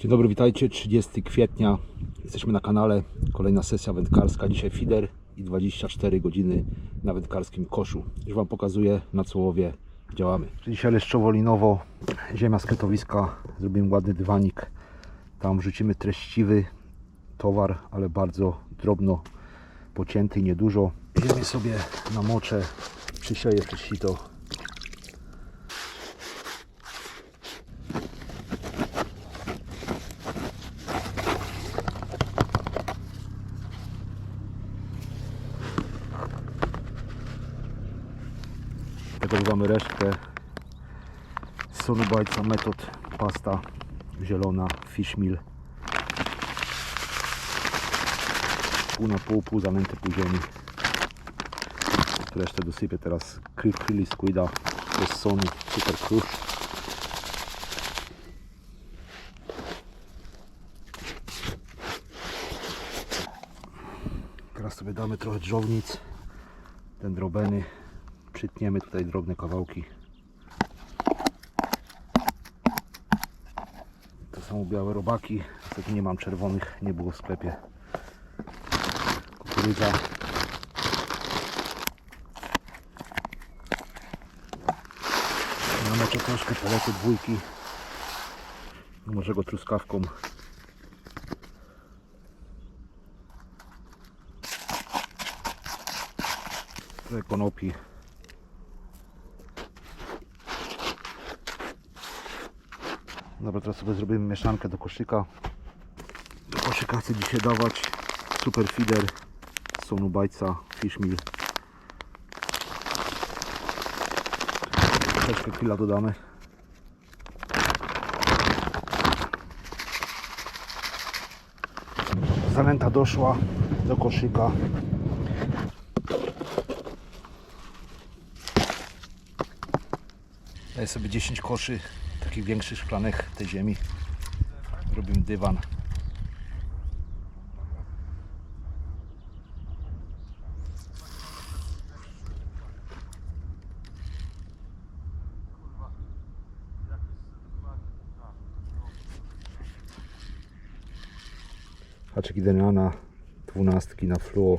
Dzień dobry, witajcie. 30 kwietnia. Jesteśmy na kanale. Kolejna sesja wędkarska. Dzisiaj feeder i 24 godziny na wędkarskim koszu. Już Wam pokazuję, na co łowie działamy. Dzisiaj leszczowo-linowo, ziemia z kretowiska. Zrobimy ładny dywanik. Tam wrzucimy treściwy towar, ale bardzo drobno pocięty i niedużo. Ziemię sobie namoczę, przysieję przez sito. Dodawamy resztkę Sonubajca Metod, pasta zielona, fish meal. Pół na pół zanęte pół ziemi. Resztę dosypię teraz krill squida bez sonu, super crush. Teraz sobie damy trochę dżownic, ten drobeny. Przytniemy tutaj drobne kawałki. To są białe robaki. Niestety nie mam czerwonych, nie było w sklepie. Kukurydza. Namoczę troszkę pelety dwójki. Może go truskawką. Trochę konopi. Dobra, teraz sobie zrobimy mieszankę do koszyka. Do koszyka chcę dzisiaj dawać super feeder Sonubajca fish meal. Troszkę krilla dodamy. Zanęta doszła do koszyka. Daję sobie 10 koszy takich większych szklanych tej ziemi. Robimy dywan. Haczyk Ideniana 12 na fluo.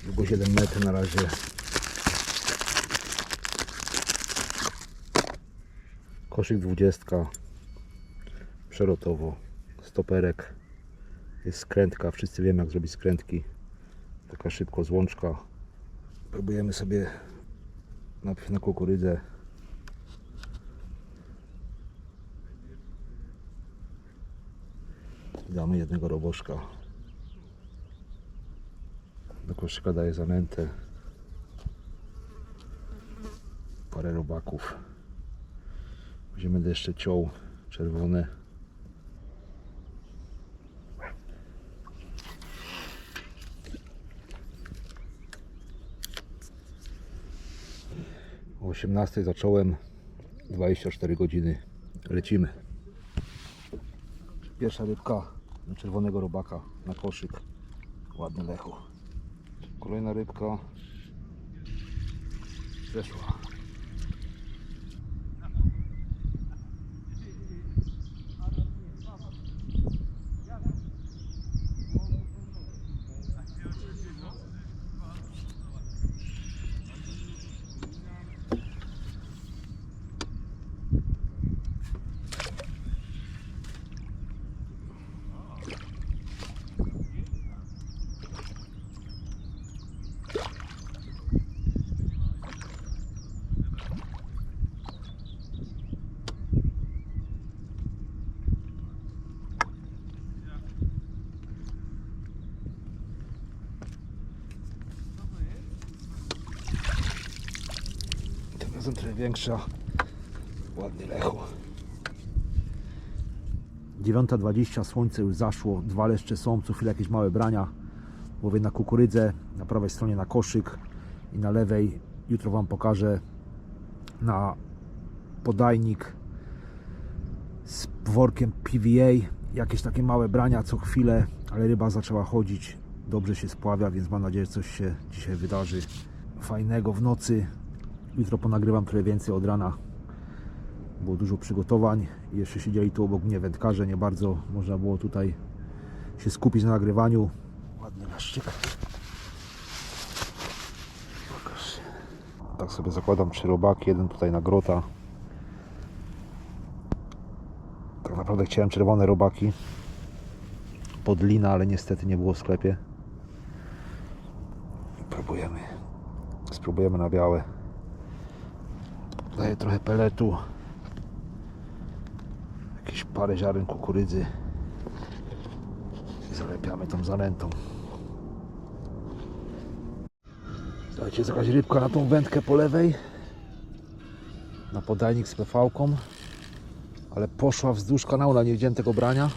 Długość 1 metr na razie. Koszyk 20, przelotowo, stoperek, jest skrętka, wszyscy wiemy jak zrobić skrętki, taka szybko złączka. Próbujemy sobie najpierw na kukurydzę. Damy jednego roboszka. Do koszyka daję zanętę, parę robaków. Będę jeszcze ciął czerwone. O 18 zacząłem, 24 godziny lecimy. Pierwsza rybka na czerwonego robaka na koszyk, ładny lechu. Kolejna rybka zeszła. Razem trochę większa, ładny lechu. 9:20, słońce już zaszło, dwa leszcze są, co chwilę jakieś małe brania. Łowię na kukurydzę, na prawej stronie na koszyk i na lewej, jutro Wam pokażę, na podajnik z workiem PVA. Jakieś takie małe brania co chwilę, ale ryba zaczęła chodzić, dobrze się spławia, więc mam nadzieję, że coś się dzisiaj wydarzy fajnego w nocy. Jutro ponagrywam trochę więcej od rana. Było dużo przygotowań i jeszcze siedzieli tu obok mnie wędkarze, nie bardzo można było tutaj się skupić na nagrywaniu. Ładny leszczyk. Pokaż. Tak sobie zakładam 3 robaki, jeden tutaj na grota. Tak naprawdę chciałem czerwone robaki pod lina, ale niestety nie było w sklepie. Spróbujemy na białe. Daję trochę peletu, jakieś parę ziaren kukurydzy i zalepiamy tą zanętą. Słuchajcie, jest jakaś rybka na tą wędkę po lewej, na podajnik z PV-ką, ale poszła wzdłuż kanału, nie widziałem tego brania.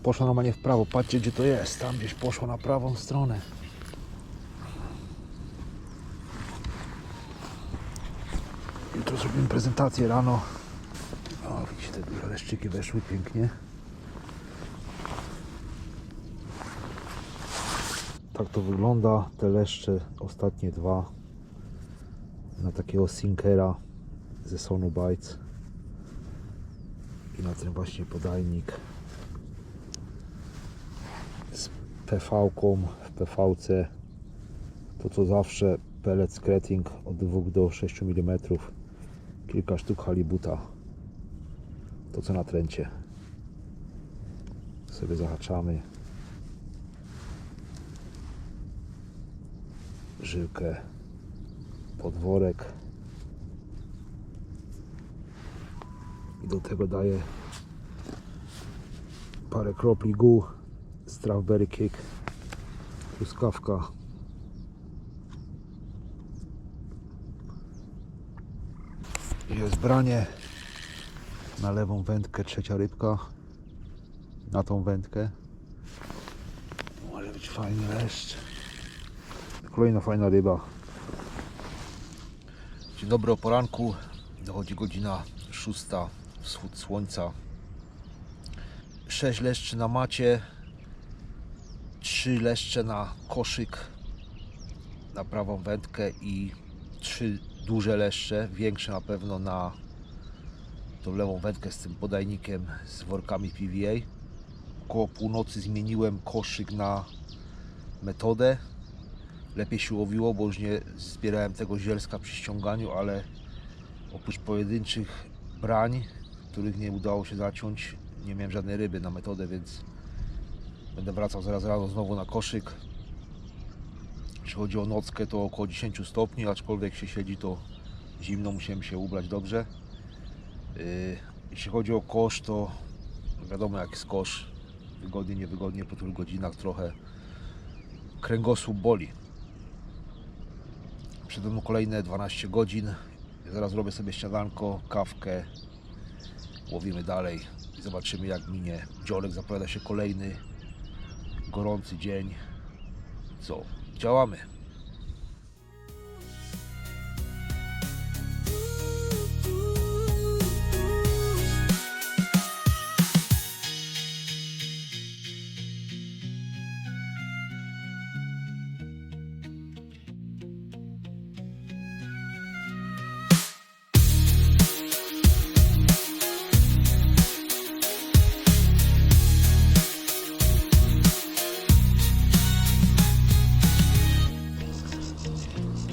Poszła normalnie w prawo, patrzcie gdzie to jest, tam gdzieś poszła na prawą stronę. Jutro zrobimy prezentację rano. O, widzicie, te duże leszczyki weszły pięknie. Tak to wygląda, te leszcze, ostatnie 2 na takiego sinkera ze Sonu Bites i na ten właśnie podajnik z PV-ką w PV-ce, to co zawsze pellet skretting od 2 do 6 mm, kilka sztuk halibuta, to co na tręcie sobie zahaczamy, żyłkę pod worek i do tego daję parę kropli gół, strawberry kick, truskawka. Jest branie na lewą wędkę, 3. rybka na tą wędkę. Może być fajny leszcz. Kolejna fajna ryba. Dzień dobry, o poranku. Dochodzi godzina 6, wschód słońca. 6 leszczy na macie, 3 leszcze na koszyk na prawą wędkę i 3 duże leszcze, większe na pewno na tą lewą wędkę z tym podajnikiem z workami PVA. Koło północy zmieniłem koszyk na metodę. Lepiej się łowiło, bo już nie zbierałem tego zielska przy ściąganiu, ale oprócz pojedynczych brań, których nie udało się zaciąć, nie miałem żadnej ryby na metodę, więc będę wracał zaraz rano znowu na koszyk. Jeśli chodzi o nockę, to około 10 stopni, aczkolwiek się siedzi, to zimno, musiałem się ubrać dobrze. Jeśli chodzi o kosz, to wiadomo jak jest kosz, wygodnie, niewygodnie, po tylu godzinach trochę kręgosłup boli. Przede mną kolejne 12 godzin, zaraz robię sobie śniadanko, kawkę, łowimy dalej i zobaczymy jak minie. Dziolek, zapowiada się kolejny gorący dzień. Co? Działamy.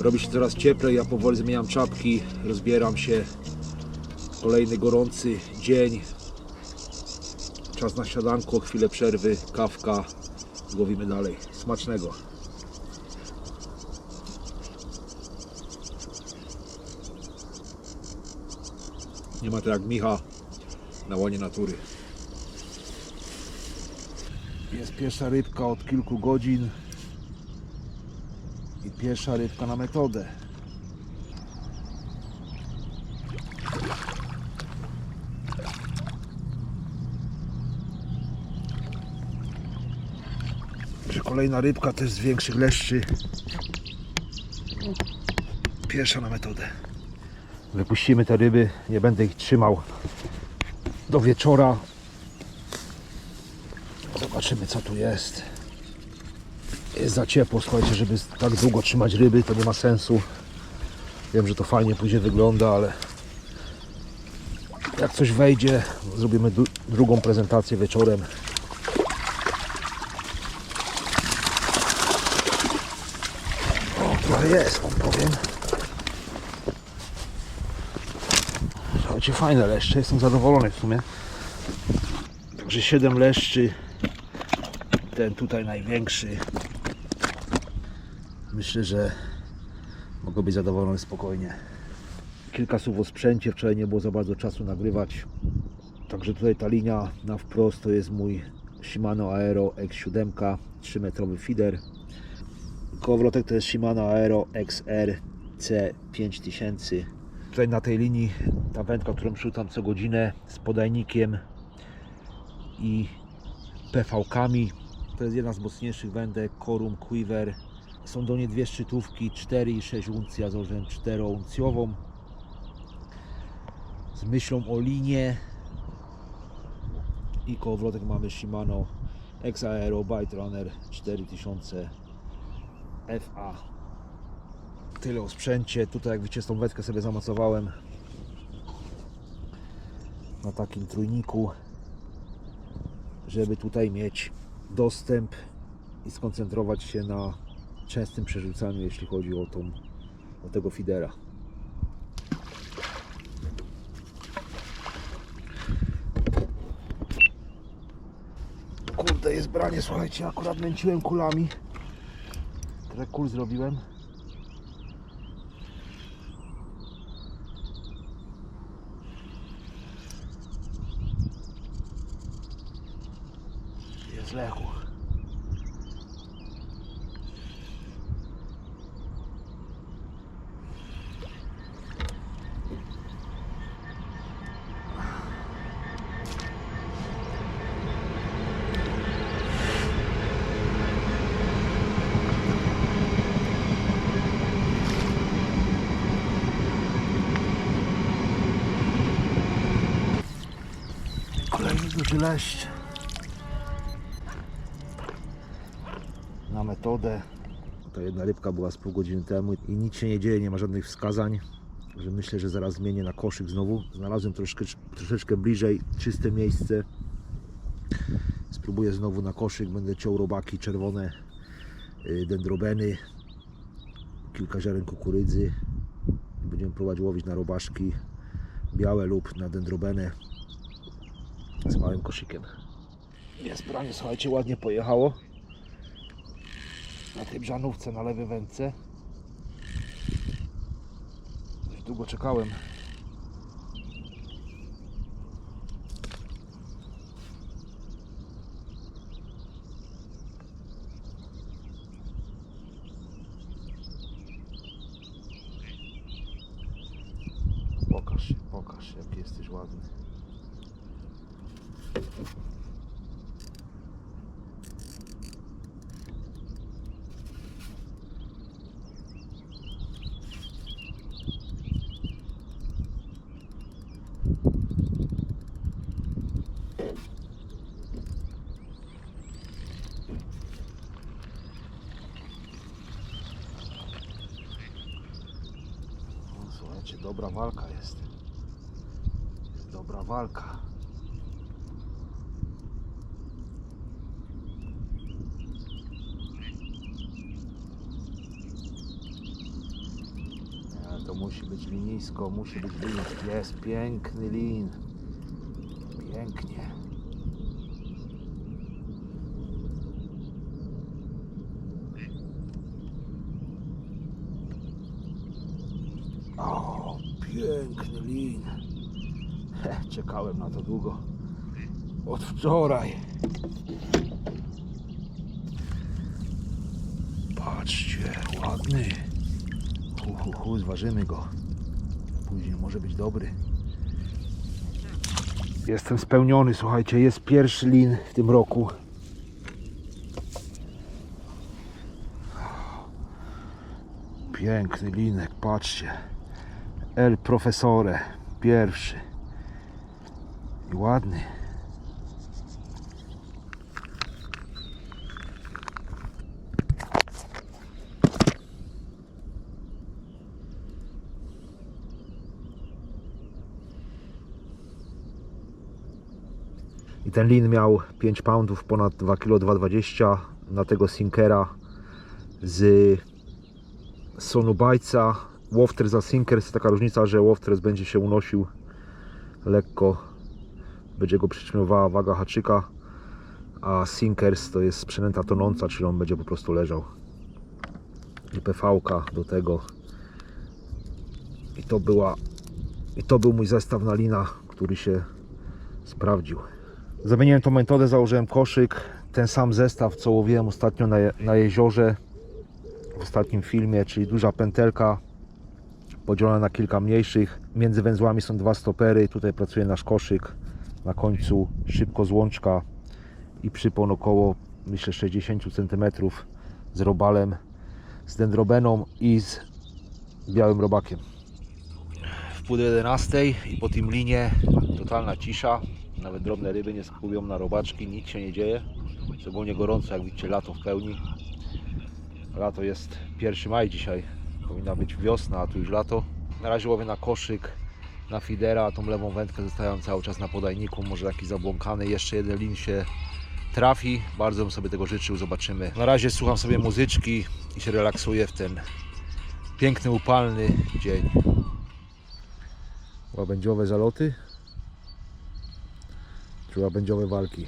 Robi się coraz cieplej, ja powoli zmieniam czapki, rozbieram się. Kolejny gorący dzień. Czas na śniadanko, chwilę przerwy, kawka. Łowimy dalej. Smacznego. Nie ma to jak Micha na łonie natury. Jest pierwsza rybka od kilku godzin. I pierwsza rybka na metodę. Kolejna rybka też z większych leszczy. Pierwsza na metodę. Wypuścimy te ryby, nie będę ich trzymał do wieczora. Zobaczymy co tu jest. Jest za ciepło, słuchajcie, żeby tak długo trzymać ryby, to nie ma sensu. Wiem, że to fajnie później wygląda, ale Jak coś wejdzie, zrobimy drugą prezentację wieczorem. O, trochę jest, wam powiem. Słuchajcie, fajne leszcze, jestem zadowolony w sumie. Także 7 leszczy. Ten tutaj największy. Myślę, że mogę być zadowolony spokojnie. Kilka słów o sprzęcie. Wczoraj nie było za bardzo czasu nagrywać. Także tutaj ta linia na wprost to jest mój Shimano Aero X7 3-metrowy feeder. Kołowrotek to jest Shimano Aero XR C5000. Tutaj na tej linii ta wędka, którą rzucam co godzinę z podajnikiem i PV-kami. To jest jedna z mocniejszych wędek, Corum Quiver. Są do niej dwie szczytówki, 4 i 6 uncji. Ja założyłem 4-uncjową. Z myślą o linie. I kołowrotek mamy Shimano X-Aero Bite Runner 4000 FA. Tyle o sprzęcie. Tutaj, jak widzicie, tą wędkę sobie zamocowałem na takim trójniku, żeby tutaj mieć dostęp i skoncentrować się na częstym przerzucaniu, jeśli chodzi o tego feedera. Kurde, jest branie, słuchajcie, akurat męciłem kulami. Trochę kul zrobiłem. Jest lechu. Kolejny duży leszcz na metodę. Ta jedna rybka była z pół godziny temu i nic się nie dzieje, nie ma żadnych wskazań, że myślę, że zaraz zmienię na koszyk znowu. Znalazłem troszeczkę bliżej czyste miejsce. Spróbuję znowu na koszyk, będę ciął robaki czerwone, dendrobeny, kilka ziaren kukurydzy. Będziemy próbować łowić na robaszki białe lub na dendrobenę z małym koszykiem. Jest branie, słuchajcie, ładnie pojechało na tej brzanówce na lewej wędce. Dość długo czekałem. Pokaż, jaki jesteś ładny. Słuchajcie, dobra walka jest. Jest dobra walka. To musi być linisko, musi być lin. Jest piękny lin. Pięknie. O, piękny lin. Czekałem na to długo. Od wczoraj. Patrzcie, ładny. Zważymy go. Później może być dobry. Jestem spełniony, słuchajcie, jest pierwszy lin w tym roku. Piękny linek, patrzcie. El Profesore, pierwszy. I ładny. I ten lin miał 5 poundów, ponad 2 kg, 2,20 na tego sinkera z Sonubajca. Wofters za sinkers, taka różnica, że Wofters będzie się unosił lekko, będzie go przytrzymywała waga haczyka, a sinkers to jest przynęta tonąca, czyli on będzie po prostu leżał. I PV-ka do tego. I to był mój zestaw na lina, który się sprawdził. Zamieniłem tą metodę, założyłem koszyk, ten sam zestaw, co łowiłem ostatnio na jeziorze w ostatnim filmie, czyli duża pętelka podzielona na kilka mniejszych. Między węzłami są 2 stopery. Tutaj pracuje nasz koszyk. Na końcu szybko złączka i przypon około, myślę, 60 cm z robalem, z dendrobeną i z białym robakiem. W pół do 11 i po tym linie totalna cisza. Nawet drobne ryby nie skakują na robaczki, nic się nie dzieje. Szczególnie gorąco, jak widzicie, lato w pełni. Lato jest 1 maj dzisiaj. Powinna być wiosna, a tu już lato. Na razie łowię na koszyk, na feedera. Tą lewą wędkę zostawiam cały czas na podajniku. Może taki zabłąkany. Jeszcze jeden lin się trafi. Bardzo bym sobie tego życzył. Zobaczymy. Na razie słucham sobie muzyczki i się relaksuję w ten piękny, upalny dzień. Łabędziowe zaloty czy łabędziowe walki?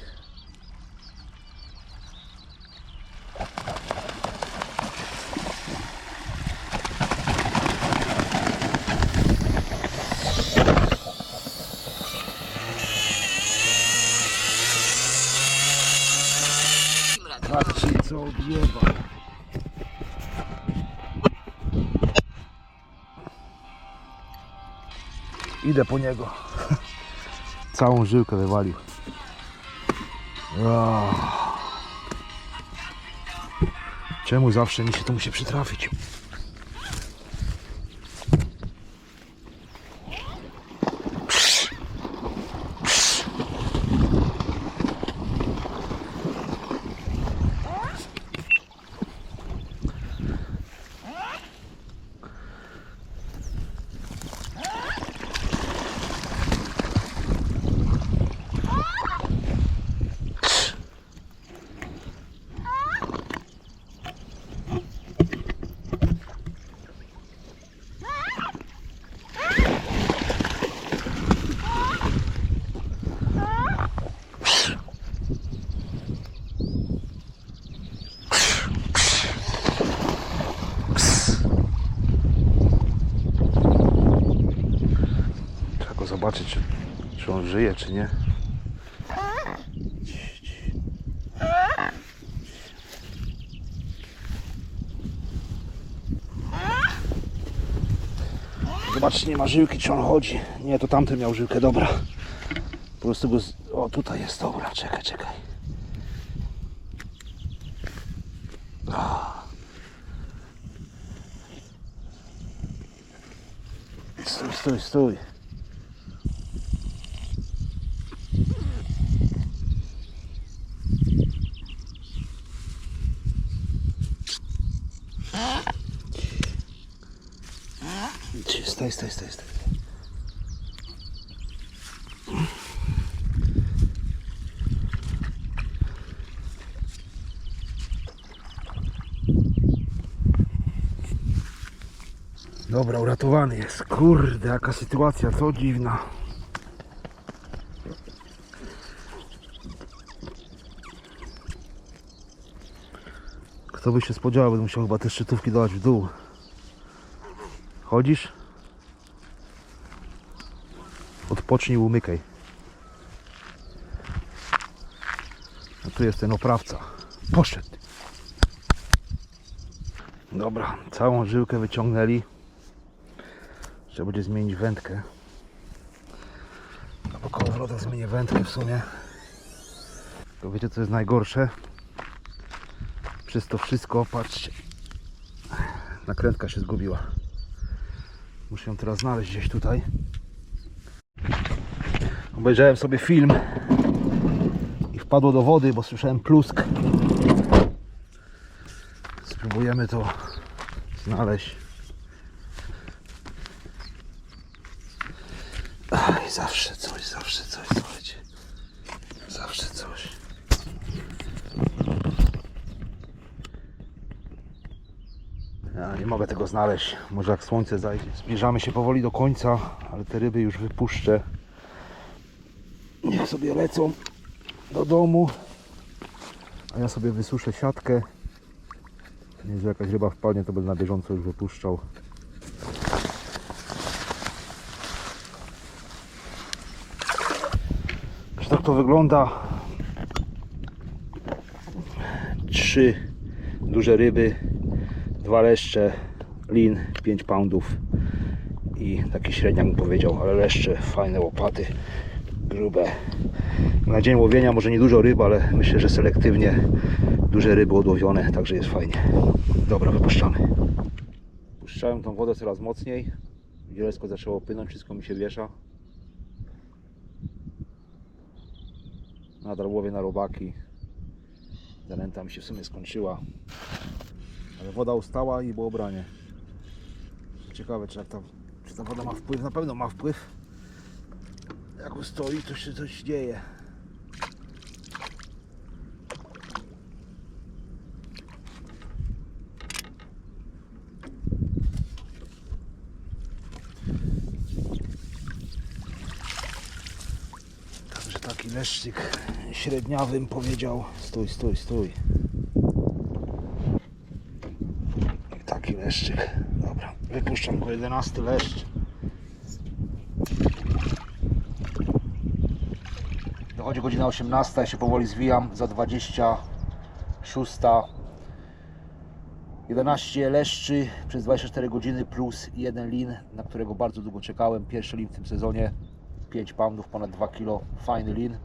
Patrzcie, co odjeba. Idę po niego. Całą żyłkę wywalił. Czemu zawsze mi się to musi przytrafić? Zobaczyć, czy on żyje, czy nie. Zobaczcie, nie ma żyłki, czy on chodzi. Nie, to tamten miał żyłkę, dobra. Po prostu go... O, tutaj jest, dobra, czekaj. Stój. Stój. Dobra, uratowany jest. Kurde, jaka sytuacja, co dziwna. Kto by się spodziewał, będę musiał chyba te szczytówki dać w dół. Chodzisz? Odpocznij, umykaj. A tu jest ten oprawca. Poszedł. Dobra, całą żyłkę wyciągnęli. Trzeba będzie zmienić wędkę. A koło wrota zmienię wędkę w sumie. To wiecie, co jest najgorsze? Przez to wszystko, patrzcie, nakrętka się zgubiła. Muszę ją teraz znaleźć gdzieś tutaj. Obejrzałem sobie film i wpadło do wody, bo słyszałem plusk. Spróbujemy to znaleźć. Zawsze coś, słuchajcie. Zawsze coś. Ja nie mogę tego znaleźć. Może jak słońce zajdzie. Zbliżamy się powoli do końca, ale te ryby już wypuszczę. Niech sobie lecą do domu. A ja sobie wysuszę siatkę. Nie, że jakaś ryba wpadnie, to będę na bieżąco już wypuszczał. Tak to wygląda. 3 duże ryby, 2 leszcze, lin 5 poundów i taki średniak bym powiedział, ale leszcze, fajne łopaty, grube. Na dzień łowienia może nie dużo ryb, ale myślę, że selektywnie duże ryby odłowione, także jest fajnie. Dobra, wypuszczamy. Puszczałem tą wodę coraz mocniej. Wielesko zaczęło płynąć, wszystko mi się wiesza. Nadal łowię na robaki. Zanęta mi się w sumie skończyła. Ale woda ustała i było branie. Ciekawe, czy ta woda ma wpływ. Na pewno ma wpływ. Jak ustoi, to się coś dzieje. Także taki leszczyk średniawym powiedział. Stój, stój, stój. Taki leszczyk. Dobra, wypuszczam go, 11 leszcz. Dochodzi godzina 18, ja się powoli zwijam, za 26. 11 leszczy przez 24 godziny plus 1 lin, na którego bardzo długo czekałem. Pierwszy lin w tym sezonie, 5 poundów, ponad 2 kg, fajny lin.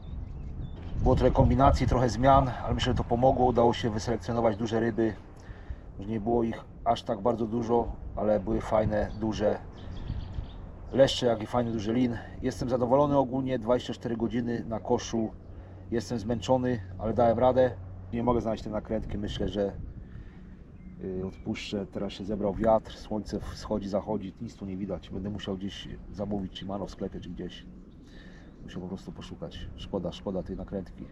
Było trochę kombinacji, trochę zmian, ale myślę, że to pomogło. Udało się wyselekcjonować duże ryby. Może nie było ich aż tak bardzo dużo, ale były fajne, duże leszcze, jak i fajny, duży lin. Jestem zadowolony ogólnie, 24 godziny na koszu. Jestem zmęczony, ale dałem radę. Nie mogę znaleźć tej nakrętki, myślę, że odpuszczę. Teraz się zebrał wiatr, słońce wschodzi, zachodzi, nic tu nie widać. Będę musiał gdzieś zamówić Shimano w sklepie czy gdzieś. Muszę po prostu poszukać. Szkoda tej nakrętki.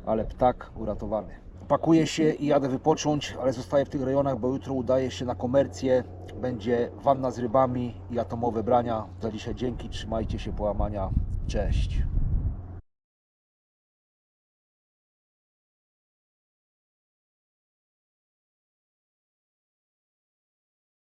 Ale ptak uratowany. Pakuję się i jadę wypocząć, ale zostaję w tych rejonach, bo jutro udaje się na komercję. Będzie wanna z rybami i atomowe brania. Za dzisiaj dzięki, trzymajcie się, połamania. Cześć.